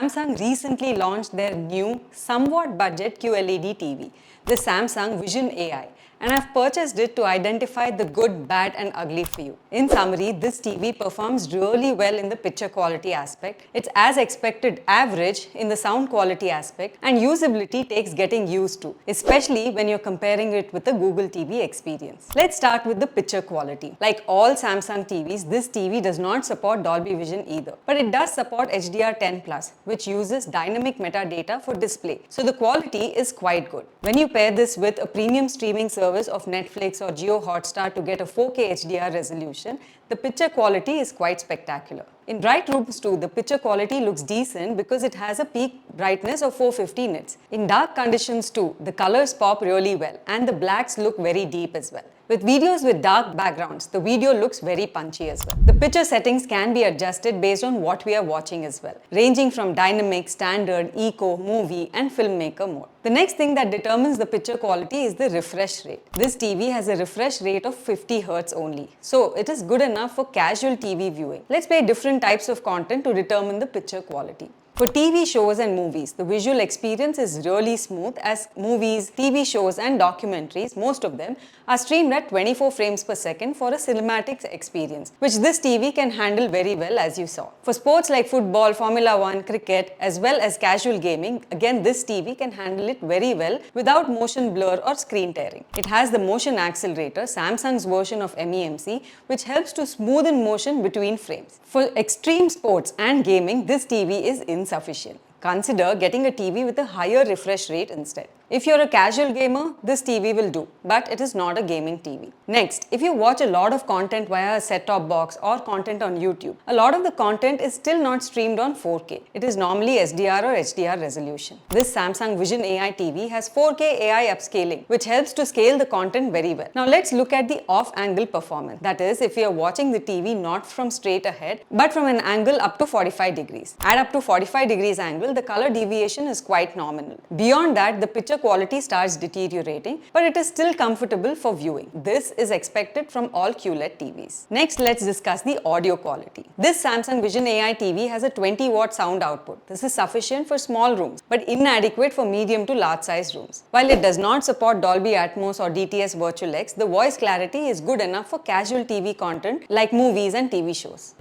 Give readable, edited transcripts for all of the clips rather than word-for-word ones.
Samsung recently launched their new, somewhat budget QLED TV, the Samsung Vision AI, and I've purchased it to identify the good, bad and ugly for you. In summary, this TV performs really well in the picture quality aspect. It's as expected average in the sound quality aspect, and usability takes getting used to, especially when you're comparing it with the Google TV experience. Let's start with the picture quality. Like all Samsung TVs, this TV does not support Dolby Vision either, but it does support HDR10+, which uses dynamic metadata for display, so the quality is quite good. When you pair this with a premium streaming service of Netflix or Jio Hotstar to get a 4K HDR resolution, the picture quality is quite spectacular. In bright rooms too, the picture quality looks decent because it has a peak brightness of 450 nits. In dark conditions too, the colors pop really well and the blacks look very deep as well. With videos with dark backgrounds, the video looks very punchy as well. The picture settings can be adjusted based on what we are watching as well, ranging from dynamic, standard, eco, movie and filmmaker mode. The next thing that determines the picture quality is the refresh rate. This TV has a refresh rate of 50 Hz only, so it is good enough for casual TV viewing. Let's play different types of content to determine the picture quality. For TV shows and movies, the visual experience is really smooth as movies, TV shows and documentaries, most of them, are streamed at 24 frames per second for a cinematic experience, which this TV can handle very well as you saw. For sports like football, Formula 1, cricket, as well as casual gaming, again this TV can handle it very well without motion blur or screen tearing. It has the motion accelerator, Samsung's version of MEMC, which helps to smoothen motion between frames. For extreme sports and gaming, this TV is insufficient. Consider getting a TV with a higher refresh rate instead. If you're a casual gamer, this TV will do, but it is not a gaming TV. Next, if you watch a lot of content via a set-top box or content on YouTube, a lot of the content is still not streamed on 4K. It is normally SDR or HDR resolution. This Samsung Vision AI TV has 4K AI upscaling, which helps to scale the content very well. Now let's look at the off-angle performance. That is, if you're watching the TV not from straight ahead, but from an angle up to 45 degrees. At up to 45 degrees angle, the color deviation is quite nominal. Beyond that, the picture quality starts deteriorating, but it is still comfortable for viewing. This is expected from all QLED TVs. Next, let's discuss the audio quality. This Samsung Vision AI TV has a 20-watt sound output. This is sufficient for small rooms, but inadequate for medium to large size rooms. While it does not support Dolby Atmos or DTS Virtual X, the voice clarity is good enough for casual TV content like movies and TV shows.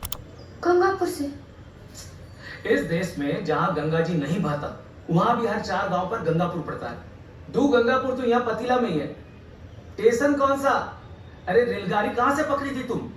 Gangapur से इस देश में जहाँ गंगा जी नहीं बहता, वहाँ भी हर 4 गांव पर गंगापुर पड़ता है। दो गंगापुर तो यहाँ पतीला में ही है। स्टेशन कौन सा? अरे रेलगाड़ी कहाँ से पकड़ी थी तुम?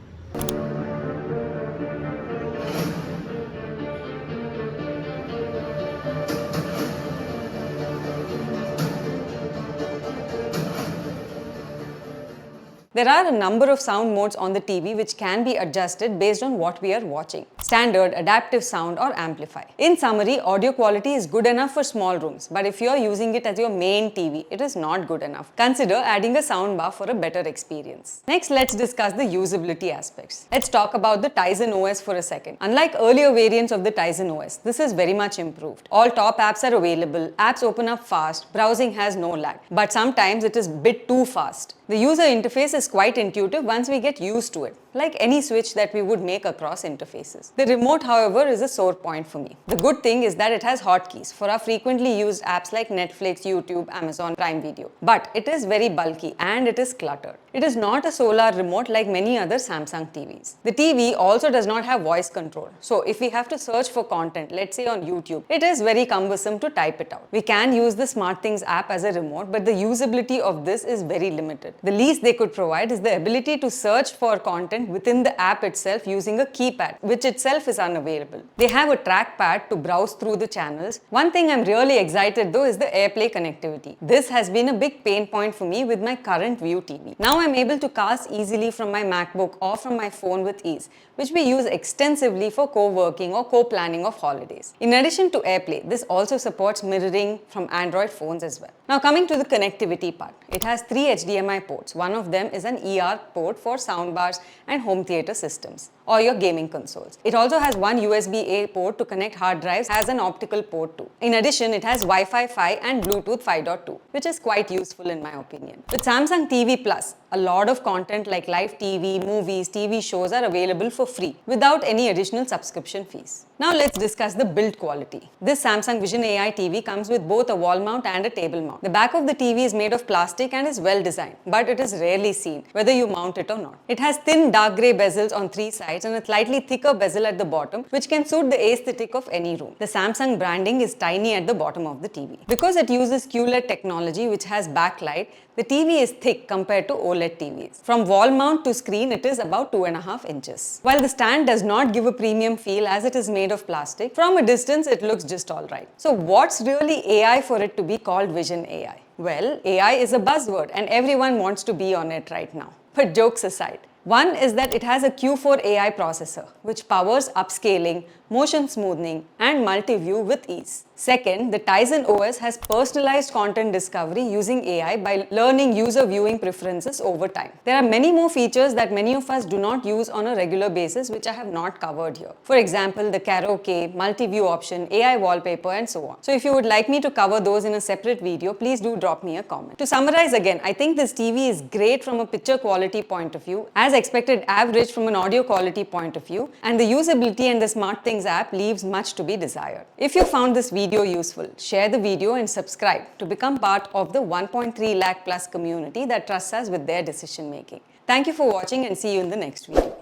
There are a number of sound modes on the TV which can be adjusted based on what we are watching. Standard, adaptive sound or amplify. In summary, audio quality is good enough for small rooms, but if you are using it as your main TV, it is not good enough. Consider adding a sound bar for a better experience. Next, let's discuss the usability aspects. Let's talk about the Tizen OS for a second. Unlike earlier variants of the Tizen OS, this is very much improved. All top apps are available, apps open up fast, browsing has no lag, but sometimes it is a bit too fast. The user interface is quite intuitive once we get used to it, like any switch that we would make across interfaces. The remote, however, is a sore point for me. The good thing is that it has hotkeys for our frequently used apps like Netflix, YouTube, Amazon Prime Video. But it is very bulky and it is cluttered. It is not a solar remote like many other Samsung TVs. The TV also does not have voice control. So if we have to search for content, let's say on YouTube, it is very cumbersome to type it out. We can use the SmartThings app as a remote, but the usability of this is very limited. The least they could provide is the ability to search for content within the app itself using a keypad, which itself is unavailable. They have a trackpad to browse through the channels. One thing I'm really excited though is the AirPlay connectivity. This has been a big pain point for me with my current View TV. Now I'm able to cast easily from my MacBook or from my phone with ease, which we use extensively for co-working or co-planning of holidays. In addition to AirPlay, this also supports mirroring from Android phones as well. Now coming to the connectivity part, it has 3 HDMI ports. One of them is an ER port for soundbars and home theater systems. or your gaming consoles. It also has one USB-A port to connect hard drives, has an optical port too. In addition, it has Wi-Fi 5 and Bluetooth 5.2, which is quite useful in my opinion. With Samsung TV Plus, a lot of content like live TV, movies, TV shows are available for free without any additional subscription fees. Now let's discuss the build quality. This Samsung Vision AI TV comes with both a wall mount and a table mount. The back of the TV is made of plastic and is well designed, but it is rarely seen whether you mount it or not. It has thin dark grey bezels on three sides and a slightly thicker bezel at the bottom, which can suit the aesthetic of any room. The Samsung branding is tiny at the bottom of the TV. Because it uses QLED technology, which has backlight, the TV is thick compared to OLED TVs. From wall mount to screen, it is about 2.5 inches. While the stand does not give a premium feel as it is made of plastic, from a distance it looks just alright. So what's really AI for it to be called Vision AI? Well, AI is a buzzword and everyone wants to be on it right now. But jokes aside, one is that it has a Q4 AI processor, which powers upscaling, motion smoothing, and multi-view with ease. Second, the Tizen OS has personalized content discovery using AI by learning user viewing preferences over time. There are many more features that many of us do not use on a regular basis, which I have not covered here. For example, the karaoke, multi-view option, AI wallpaper, and so on. So if you would like me to cover those in a separate video, please do drop me a comment. To summarize again, I think this TV is great from a picture quality point of view, as expected average from an audio quality point of view, and the usability and the SmartThings app leaves much to be desired. If you found this video useful, share the video and subscribe to become part of the 1.3 lakh plus community that trusts us with their decision making. Thank you for watching and see you in the next video.